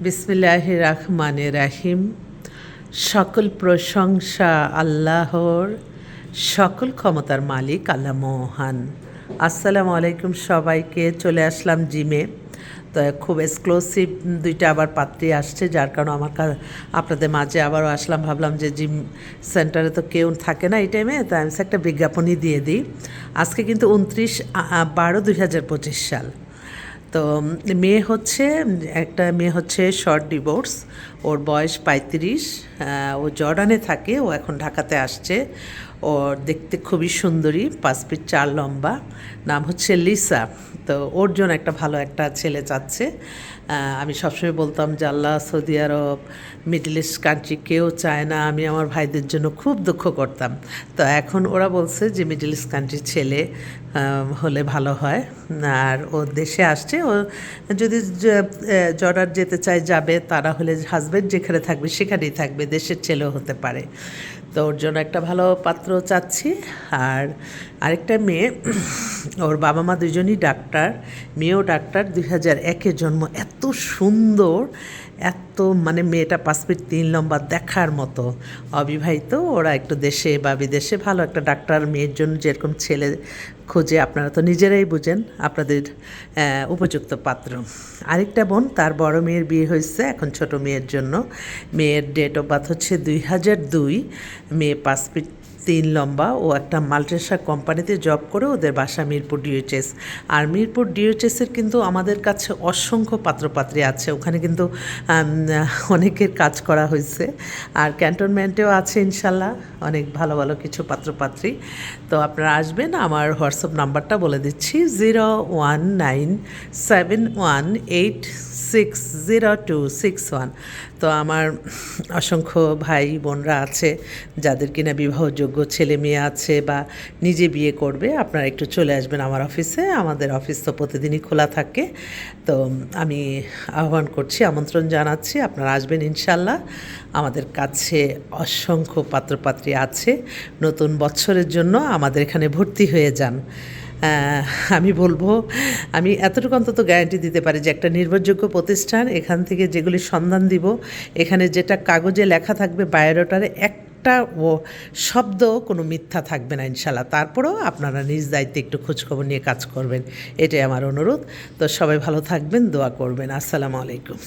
বিসমিল্লাহির রহমানির রহিম। সকল প্রশংসা আল্লাহর, সকল ক্ষমতার মালিক আল্লাহ মহান। আসসালামু আলাইকুম সবাইকে। চলে আসলাম জিমে। তো খুব এক্সক্লুসিভ দুইটা আবার পাত্রী আসছে, যার কারণে আপনাদের মাঝে আবারও আসলাম। ভাবলাম যে জিম সেন্টারে তো কেউ থাকে না এই টাইমে, তাই আমি একটা বিজ্ঞাপনই দিয়ে দিই। আজকে কিন্তু 29/12/2025 সাল। তো একটা মেয়ে হচ্ছে শর্ট ডিভোর্স, ওর বয়স 35। ও জর্ডানে থাকে, ও এখন ঢাকাতে আসছে। ওর দেখতে খুবই সুন্দরী, 5 ফিট 4 লম্বা। নাম হচ্ছে লিসা। তো ওর জন্য একটা ভালো একটা ছেলে চাচ্ছে। আমি সবসময় বলতাম যে আল্লাহ, সৌদি আরব, মিডল ইস্ট কান্ট্রি কেউ চায় না। আমি আমার ভাইদের জন্য খুব দুঃখ করতাম। তো এখন ওরা বলছে যে মিডল ইস্ট কান্ট্রির ছেলে হলে ভালো হয়। আর ও দেশে আসছে। ও যদি জর্ডান যেতে চায় যাবে, তারা হলে হাজব্যান্ড যেখানে থাকবে সেখানেই থাকবে, দেশের ছেলেও হতে পারে। তো ওর জন্য একটা ভালো পাত্র চাচ্ছি। আর আরেকটা মেয়ে, ওর বাবা মা দুজনই ডাক্তার, মেয়েও ডাক্তার, 2001-এ জন্ম। এত সুন্দর, এত মানে মেয়েটা 5 ফিট 3 লম্বা, দেখার মতো। অবিবাহিত। ওরা একটু দেশে বা বিদেশে ভালো একটা ডাক্তার মেয়ের জন্য যেরকম ছেলে খোঁজে, আপনারা তো নিজেরাই বুঝেন, আপনাদের উপযুক্ত পাত্র। আরেকটা বোন, তার বড় মেয়ের বিয়ে হয়েছে, এখন ছোট মেয়ের জন্য। মেয়ের ডেট অফ বার্থ হচ্ছে 2002। মেয়ে 5 ফিট 3 লম্বা। ও একটা মাল্টিনেশনাল কোম্পানিতে জব করে, ওদের বাসা মিরপুর ডিওএইচএস। আর মিরপুর ডিওএইচএসের কিন্তু আমাদের কাছে অসংখ্য পাত্রপাত্রী আছে, ওখানে কিন্তু অনেকের কাজ করা হয়েছে। আর ক্যান্টনমেন্টেও আছে ইনশাল্লাহ অনেক ভালো ভালো কিছু পাত্রপাত্রী। তো আপনারা আসবেন। আমার হোয়াটসঅ্যাপ নাম্বারটা বলে দিচ্ছি, 01971860261। তো আমার অসংখ্য ভাই বোনরা আছে যাদের কিনা বিবাহযোগ্য ছেলে মেয়ে আছে বা নিজে বিয়ে করবে। আপনারা একটু চলে আসবেন আমার অফিসে। আমাদের অফিস তো প্রতিদিনই খোলা থাকে। তো আমি আহ্বান করছি, আমন্ত্রণ জানাচ্ছি, আপনারা আসবেন ইনশাল্লাহ। আমাদের কাছে অসংখ্য পাত্রপাত্রী আছে। নতুন বছরের জন্য আমাদের এখানে ভর্তি হয়ে যান। আমি বলবো, আমি এতটুকু অন্তত গ্যারান্টি দিতে পারি যে একটা নির্ভরযোগ্য প্রতিষ্ঠান। এখান থেকে যেগুলি সন্ধান দিব, এখানে যেটা কাগজে লেখা থাকবে বায়োডাটারে, একটা শব্দ কোনো মিথ্যা থাকবে না ইনশাল্লাহ। তারপরেও আপনারা নিজ দায়িত্বে একটু খোঁজখবর নিয়ে কাজ করবেন, এটাই আমার অনুরোধ। তো সবাই ভালো থাকবেন, দোয়া করবেন। আসসালামু আলাইকুম।